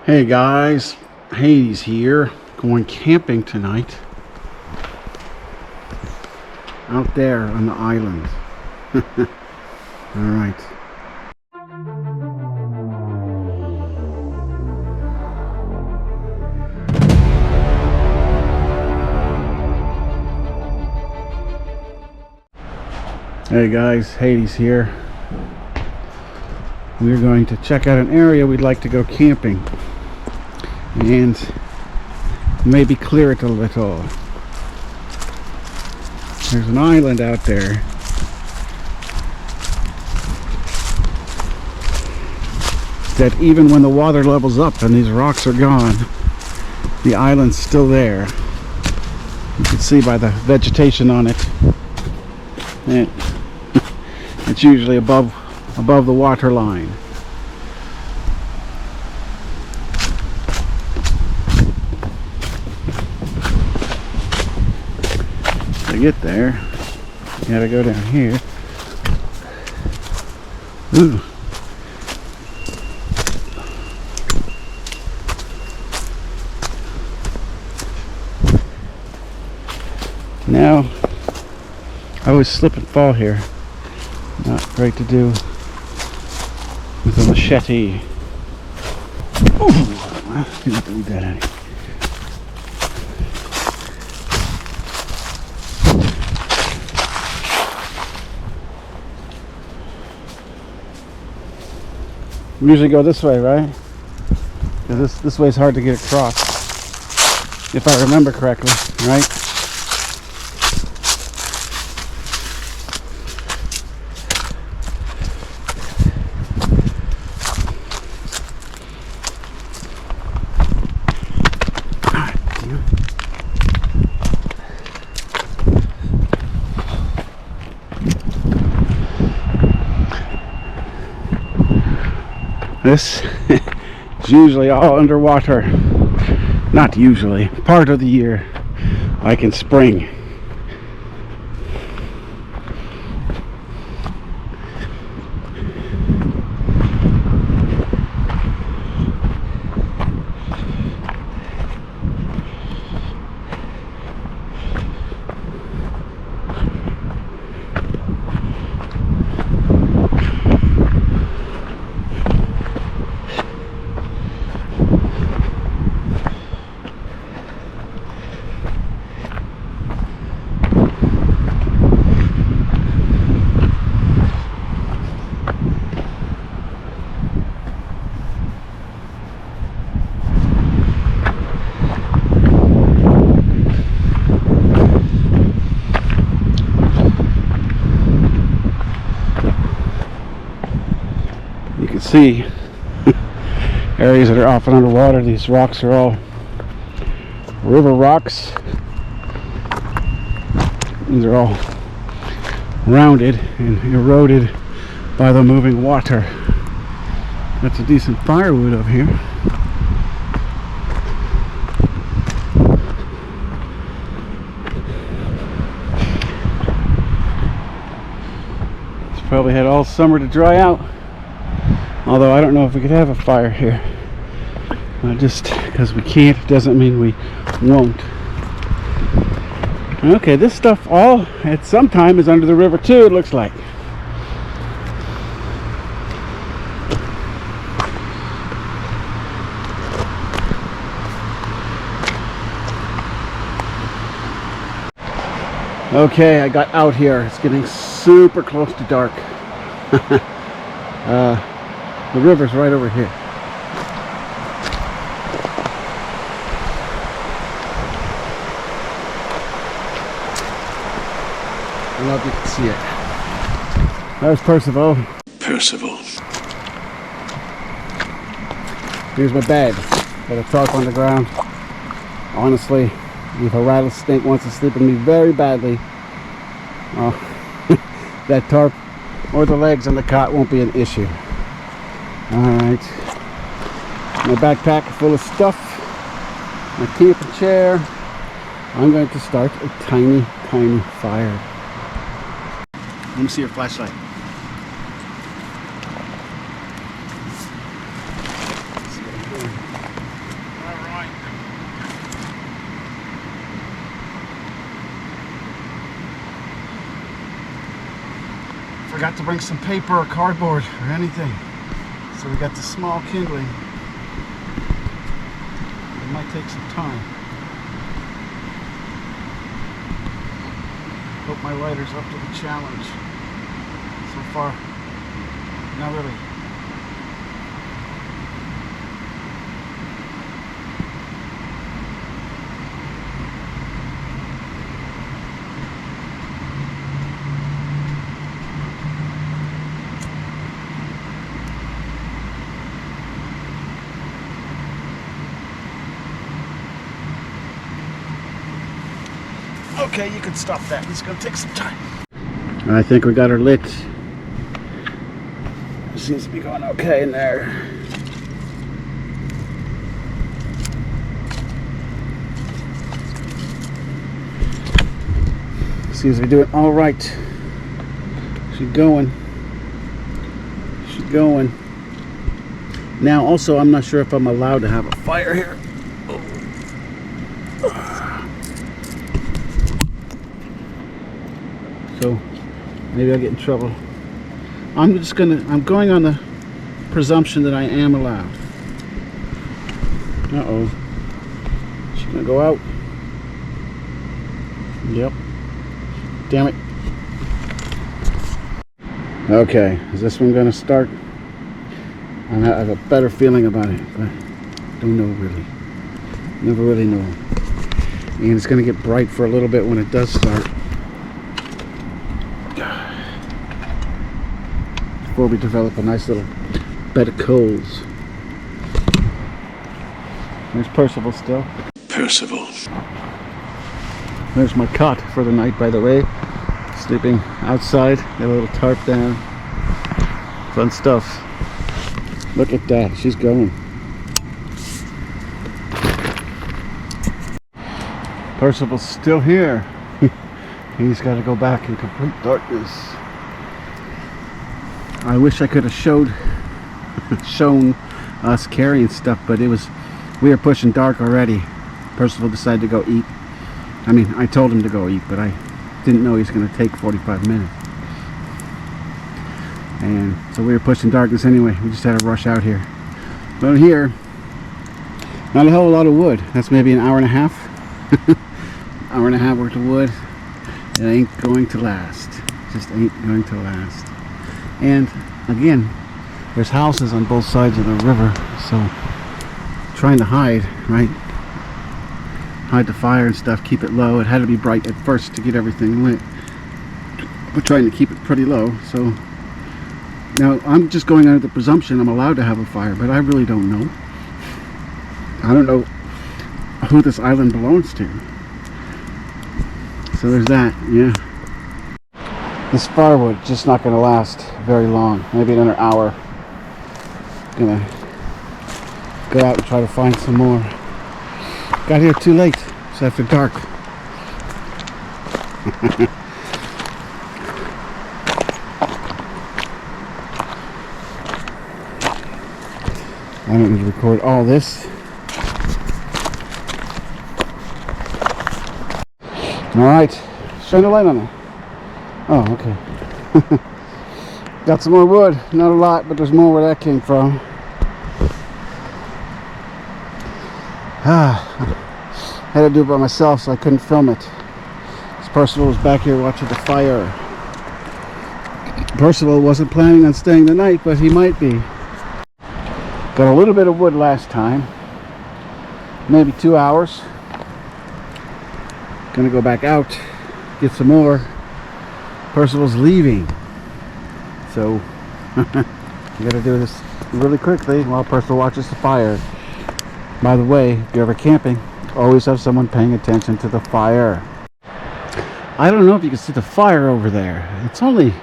Hey guys, Hades here, going camping tonight out there on the island. Alright. Hey guys, Hades here. We're going to check out an area we'd like to go camping and maybe clear it a little. There's an island out there that even when the water levels up and these rocks are gone, the island's still there. You can see by the vegetation on it. It's usually above the water line. To get there, you gotta go down here. Ooh. Now, I always slip and fall here. Not great to do with a machete. Ooh, well, you have to leave that in. We usually go this way, right? Because this way is hard to get across, if I remember correctly, right? This is usually all underwater. Not usually. Part of the year, like in spring. You can see areas that are often underwater. These rocks are all river rocks. These are all rounded and eroded by the moving water. That's a decent firewood up here. It's probably had all summer to dry out. Although I don't know if we could have a fire here. Just because we can't doesn't mean we won't. Okay, this stuff all at some time is under the river too, it looks like. Okay, I got out here. It's getting super close to dark. The river's right over here. I don't know if you can see it. There's Percival. Percival. Here's my bed. Got a tarp on the ground. Honestly, if a rattlesnake wants to sleep with me very badly, that tarp or the legs on the cot won't be an issue. Alright, my backpack full of stuff, my camping chair. I'm going to start a tiny fire. Let me see your flashlight. Forgot to bring some paper or cardboard or anything. So we got the small kindling. It might take some time. Hope my lighter's up to the challenge. So far, not really. Okay, you can stop that. It's gonna take some time. I think we got her lit. Seems to be going okay in there. Seems to be doing all right. She's going. She's going. Now, also, I'm not sure if I'm allowed to have a fire here. So maybe I'll get in trouble. I'm going on the presumption that I am allowed. Uh-oh. She's gonna go out. Yep. Damn it. Okay, is this one gonna start? I have a better feeling about it, but don't know really. Never really know. And it's gonna get bright for a little bit when it does start. Before we develop a nice little bed of coals. There's Percival still. Percival. There's my cot for the night, by the way. Sleeping outside. Got a little tarp down. Fun stuff. Look at that. She's going. Percival's still here. He's got to go back in complete darkness. I wish I could have shown us carrying stuff, but we were pushing dark already. Percival decided to go eat. I mean, I told him to go eat, but I didn't know he was going to take 45 minutes. And so we were pushing darkness anyway. We just had to rush out here. But here, not a hell of a lot of wood. That's maybe an hour and a half. Hour and a half worth of wood. It ain't going to last. Just ain't going to last. And again, there's houses on both sides of the river, so trying to hide, right? Hide the fire and stuff, keep it low. It had to be bright at first to get everything lit. We're trying to keep it pretty low, so now I'm just going under the presumption I'm allowed to have a fire, but I really don't know. I don't know who this island belongs to. So there's that, yeah. This firewood just not going to last very long. Maybe another hour. Gonna go out and try to find some more. Got here too late. It's after dark. I don't need to record all this. Alright. Shine a light on it. Oh, okay. Got some more wood. Not a lot, but there's more where that came from. Had to do it by myself, so I couldn't film it. This Percival was back here watching the fire. Percival wasn't planning on staying the night, but he might be. Got a little bit of wood last time. Maybe 2 hours. Gonna go back out, get some more. Percival's leaving, so you gotta do this really quickly while Percival watches the fire. By the way, if you're ever camping, always have someone paying attention to the fire. I don't know if you can see the fire over there. It's only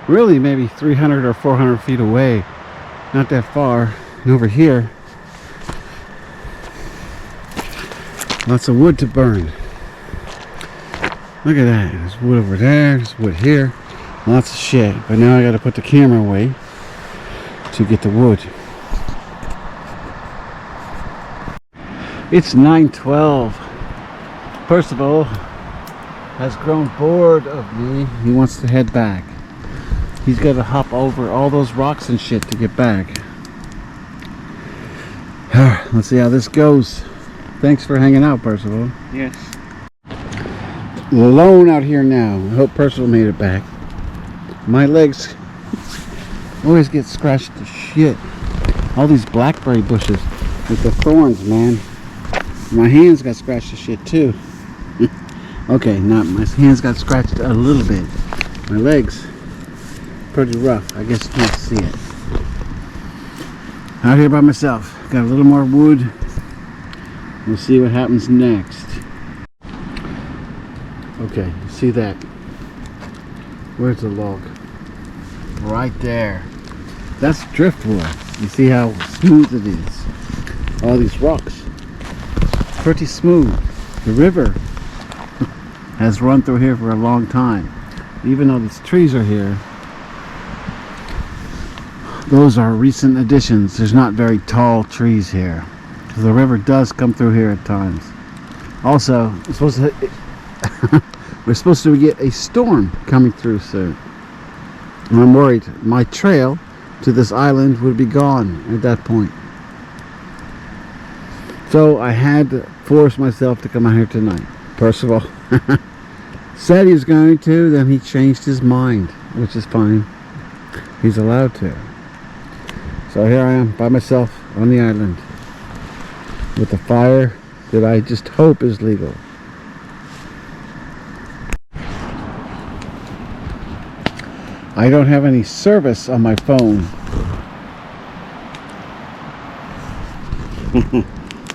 really maybe 300 or 400 feet away, not that far. And over here, lots of wood to burn. Look at that. There's wood over there. There's wood here. Lots of shit. But now I got to put the camera away to get the wood. It's 9:12. Percival has grown bored of me. He wants to head back. He's got to hop over all those rocks and shit to get back. Let's see how this goes. Thanks for hanging out, Percival. Yes. Alone out here now. I hope Percival made it back. My legs always get scratched to shit. All these blackberry bushes with the thorns, man. My hands got scratched to shit too. Okay, not my hands got scratched a little bit. My legs, pretty rough. I guess you can't see it. Out here by myself. Got a little more wood. We'll see what happens next. Okay, you see that? Where's the log? Right there. That's driftwood. You see how smooth it is? All these rocks. Pretty smooth. The river has run through here for a long time. Even though these trees are here, those are recent additions. There's not very tall trees here. The river does come through here at times. Also, we're supposed to get a storm coming through soon. And I'm worried my trail to this island would be gone at that point. So I had to force myself to come out here tonight. Percival said he was going to, then he changed his mind, which is fine. He's allowed to. So here I am by myself on the island with a fire that I just hope is legal. I don't have any service on my phone.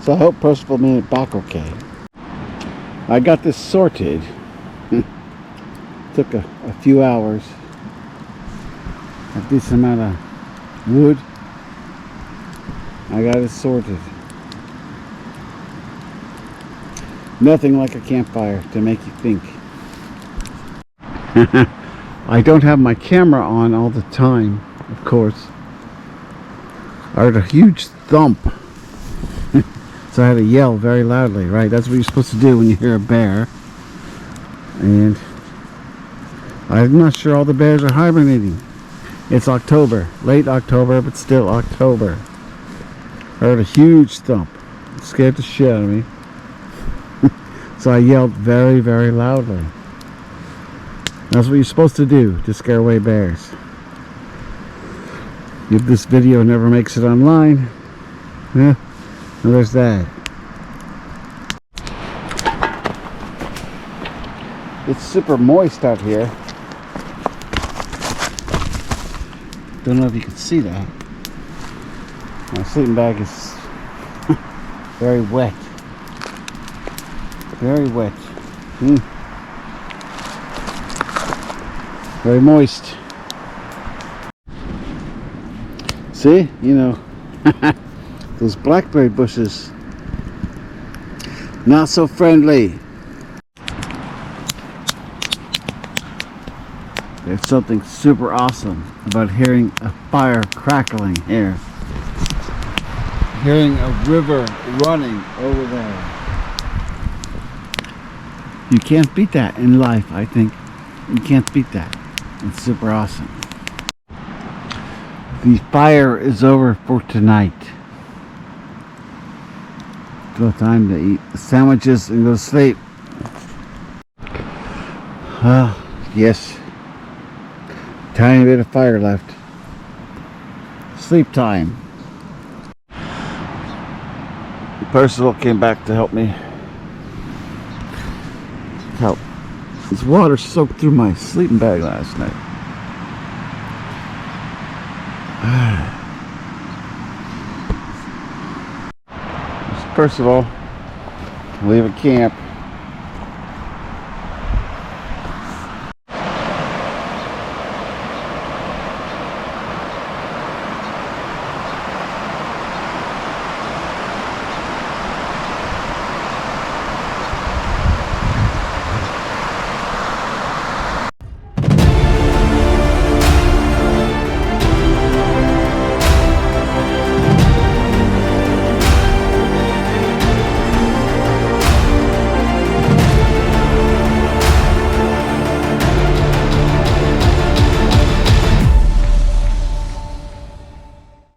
So I hope Percival made it back okay. I got this sorted. Took a few hours. A decent amount of wood. I got it sorted. Nothing like a campfire to make you think. I don't have my camera on all the time, of course. I heard a huge thump. So I had to yell very loudly, right? That's what you're supposed to do when you hear a bear. And I'm not sure all the bears are hibernating. It's October, late October, but still October. I heard a huge thump. It scared the shit out of me. So I yelled very, very loudly. That's what you're supposed to do to scare away bears. If this video never makes it online, yeah, well, there's that. It's super moist out here. Don't know if you can see that. My sleeping bag is very wet. Very wet. Very moist. See, you know, those blackberry bushes, not so friendly. There's something super awesome about hearing a fire crackling here. Hearing a river running over there. You can't beat that in life, I think. You can't beat that. It's super awesome. The fire is over for tonight. It's time to eat sandwiches and go to sleep. Yes. Tiny bit of fire left. Sleep time. Percival came back to help me. Help. This water soaked through my sleeping bag last night. Percival, leaving camp.